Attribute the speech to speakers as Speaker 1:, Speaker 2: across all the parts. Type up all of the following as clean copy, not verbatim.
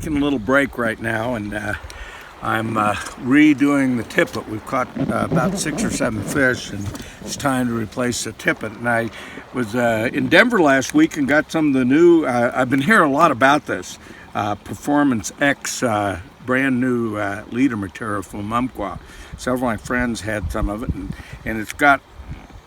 Speaker 1: taking a little break right now, and I'm redoing the tippet. We've caught about 6 or 7 fish, and it's time to replace the tippet. And I was in Denver last week and got some of the new, I've been hearing a lot about this, Performance X brand new leader material from Umpqua. Several of my friends had some of it, and it's got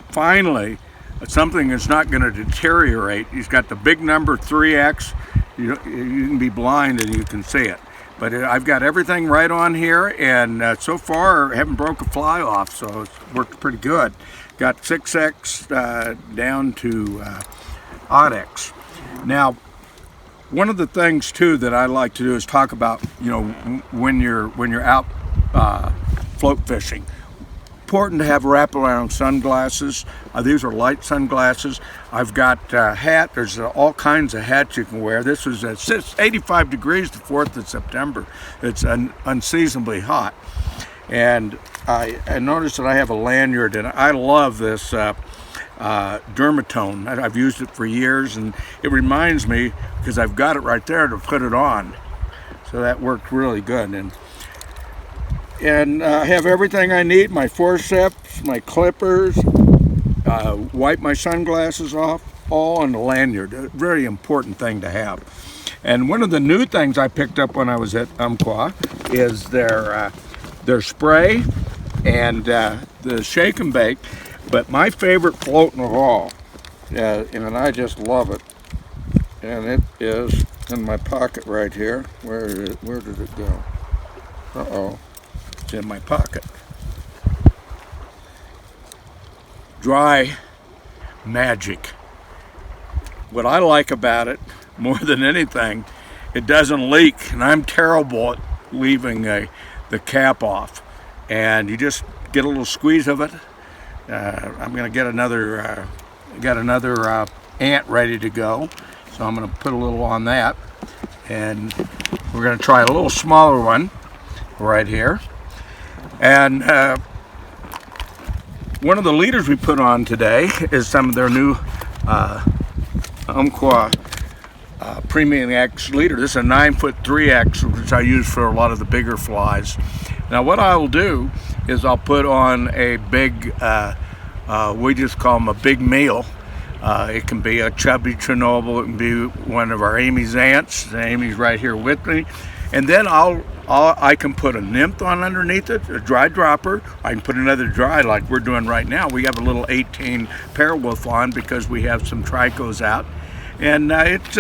Speaker 1: finally something that's not going to deteriorate. He's got the big number 3X. You can be blind and you can see it. But I've got everything right on here, and so far I haven't broke a fly off, so it's worked pretty good. Got 6X down to odd X. Now, one of the things too that I like to do is talk about, when you're out float fishing. Important to have wraparound sunglasses. These are light sunglasses. I've got a hat. There's all kinds of hats you can wear. This was at 85 degrees the 4th of September. It's unseasonably hot. And I noticed that I have a lanyard, and I love this Dermatone. I've used it for years, and it reminds me, because I've got it right there, to put it on. So that worked really good. And I have everything I need, my forceps, my clippers, wipe my sunglasses off, all on the lanyard. A very important thing to have. And one of the new things I picked up when I was at Umpqua is their spray and the shake and bake. But my favorite floating of all, and I just love it, and it is in my pocket right here. Where did it go? Uh-oh. It's in my pocket. Dry Magic. What I like about it more than anything, it doesn't leak, and I'm terrible at leaving the cap off. And you just get a little squeeze of it. I'm going to get another ant ready to go, so I'm going to put a little on that, and we're going to try a little smaller one right here. And one of the leaders we put on today is some of their new Umpqua Premium X leader. This is a 9-foot 3X, which I use for a lot of the bigger flies. Now what I will do is I'll put on a big, we just call them a big meal. It can be a chubby Chernobyl, it can be one of our Amy's ants. Amy's right here with me. And then I can put a nymph on underneath it, a dry dropper. I can put another dry like we're doing right now. We have a little 18 pairwolf on because we have some tricos out. And it's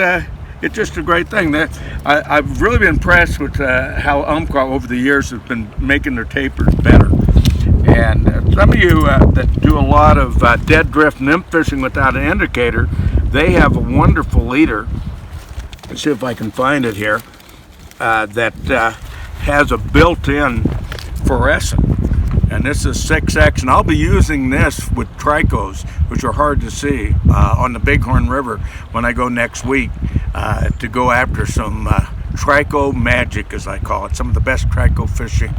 Speaker 1: just a great thing. I've really been impressed with how Umpqua over the years have been making their tapers better. And some of you that do a lot of dead drift nymph fishing without an indicator, they have a wonderful leader. Let's see if I can find it here. That has a built-in fluorescent, and this is 6X, and I'll be using this with tricos, which are hard to see, on the Bighorn River when I go next week to go after some trico magic, as I call it, some of the best trico fishing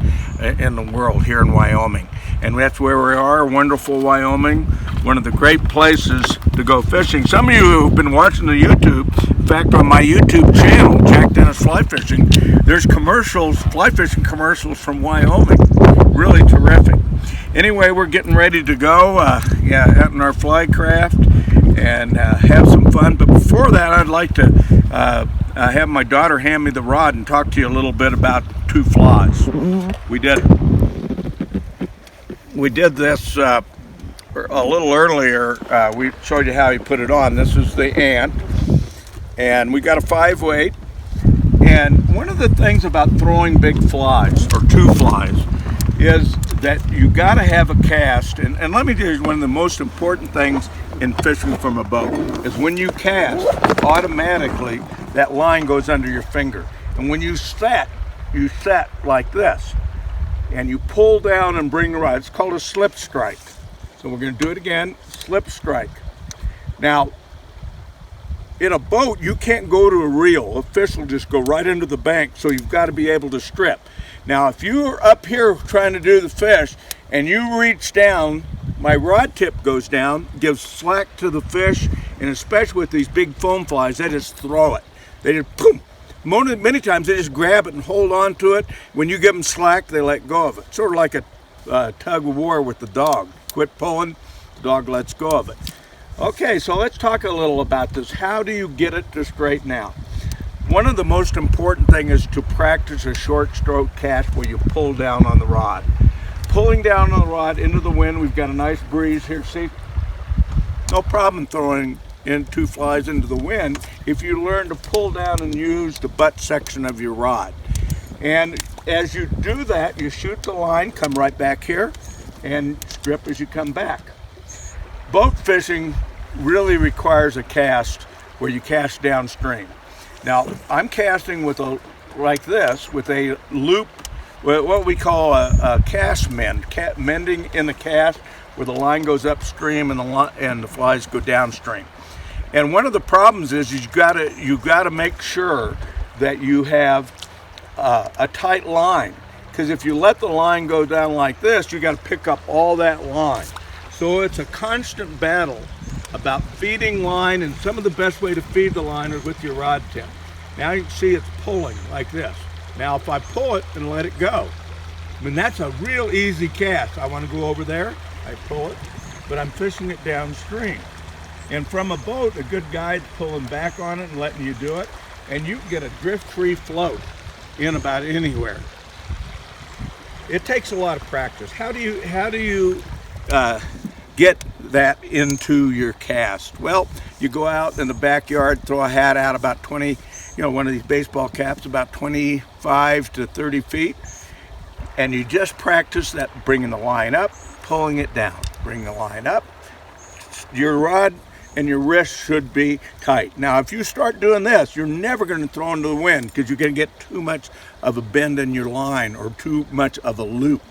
Speaker 1: in the world here in Wyoming. And that's where we are, wonderful Wyoming, one of the great places to go fishing. Some of you who've been watching the YouTube, in fact, on my YouTube channel, Jack Dennis Fly Fishing, there's commercials, fly fishing commercials from Wyoming. Really terrific. Anyway, we're getting ready to go, out in our fly craft and have some fun. But before that, I'd like to have my daughter hand me the rod and talk to you a little bit about two flies. We did this a little earlier. We showed you how you put it on. This is the ant, and we got a 5-weight. And one of the things about throwing big flies, or two flies, is that you got to have a cast. And let me tell you, one of the most important things in fishing from a boat is when you cast, automatically that line goes under your finger. And when you set like this, and you pull down and bring the rod. It's called a slip strike. So we're going to do it again, slip strike. Now, in a boat, you can't go to a reel. A fish will just go right into the bank, so you've got to be able to strip. Now, if you're up here trying to do the fish, and you reach down, my rod tip goes down, gives slack to the fish, and especially with these big foam flies, they just throw it. They just boom, Many times they just grab it and hold on to it. When you give them slack, they let go of it. Sort of like a tug of war with the dog. Quit pulling, the dog lets go of it. Okay, so let's talk a little about this. How do you get it to straighten out? One of the most important things is to practice a short stroke cast where you pull down on the rod. Pulling down on the rod into the wind, we've got a nice breeze here, see? No problem throwing in 2 flies into the wind if you learn to pull down and use the butt section of your rod. And as you do that, you shoot the line, come right back here, and strip as you come back. Boat fishing really requires a cast where you cast downstream. Now, I'm casting with like this, with a loop, what we call a cast mend, mending in the cast, where the line goes upstream and the flies go downstream. And one of the problems is you gotta make sure that you have a tight line, because if you let the line go down like this, you got to pick up all that line. So it's a constant battle about feeding line, and some of the best way to feed the line is with your rod tip. Now you can see it's pulling like this. Now if I pull it and let it go, I mean, that's a real easy cast. I want to go over there, I pull it, but I'm fishing it downstream. And from a boat, a good guide pulling back on it and letting you do it, and you can get a drift-free float in about anywhere. It takes a lot of practice. How do you get that into your cast? Well, you go out in the backyard, throw a hat out about 20, one of these baseball caps about 25 to 30 feet, and you just practice that, bringing the line up, pulling it down, bring the line up. Your rod and your wrist should be tight. Now, if you start doing this, you're never going to throw into the wind, because you're going to get too much of a bend in your line or too much of a loop.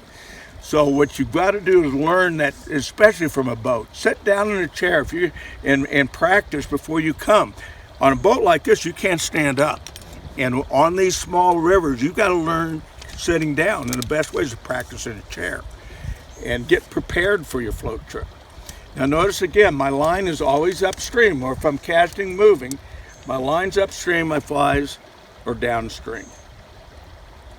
Speaker 1: So what you've got to do is learn that, especially from a boat. Sit down in a chair and practice before you come. On a boat like this, you can't stand up. And on these small rivers, you've got to learn sitting down. And the best way is to practice in a chair and get prepared for your float trip. Now notice again, my line is always upstream, or if I'm casting moving, my line's upstream, my flies are downstream.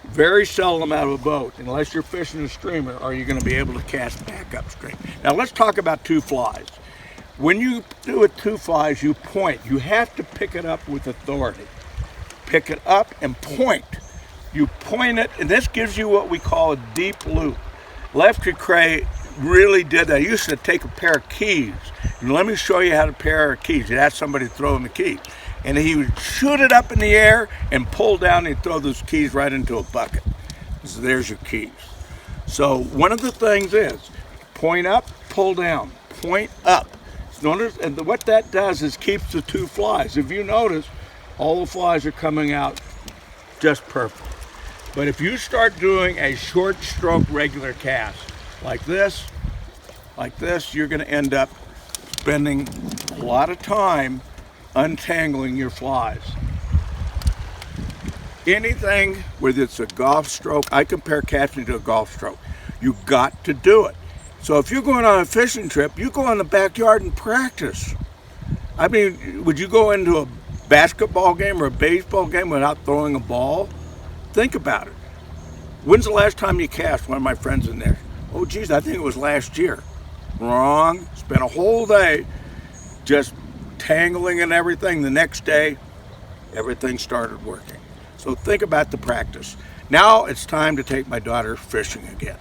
Speaker 1: Very seldom out of a boat, unless you're fishing a streamer, are you going to be able to cast back upstream. Now let's talk about 2 flies. When you do it 2 flies, you point. You have to pick it up with authority. Pick it up and point. You point it, and this gives you what we call a deep loop. Lefty Cray really did that. He used to take a pair of keys, and let me show you how to pair keys. He'd ask somebody to throw him the keys, and he would shoot it up in the air and pull down, and he'd throw those keys right into a bucket. So there's your keys. So one of the things is point up, pull down, point up. Notice, and what that does is keeps the 2 flies. If you notice, all the flies are coming out just perfect. But if you start doing a short stroke regular cast like this, you're going to end up spending a lot of time untangling your flies. Anything, whether it's a golf stroke, I compare casting to a golf stroke. You've got to do it. So if you're going on a fishing trip, you go in the backyard and practice. I mean, would you go into a basketball game or a baseball game without throwing a ball? Think about it. When's the last time you cast? One of my friends in there. Oh geez, I think it was last year. Wrong. Spent a whole day just tangling and everything. The next day, everything started working. So think about the practice. Now it's time to take my daughter fishing again.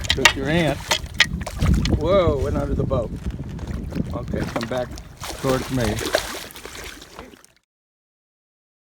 Speaker 1: Took your aunt. Whoa, went under the boat. Okay, come back towards me.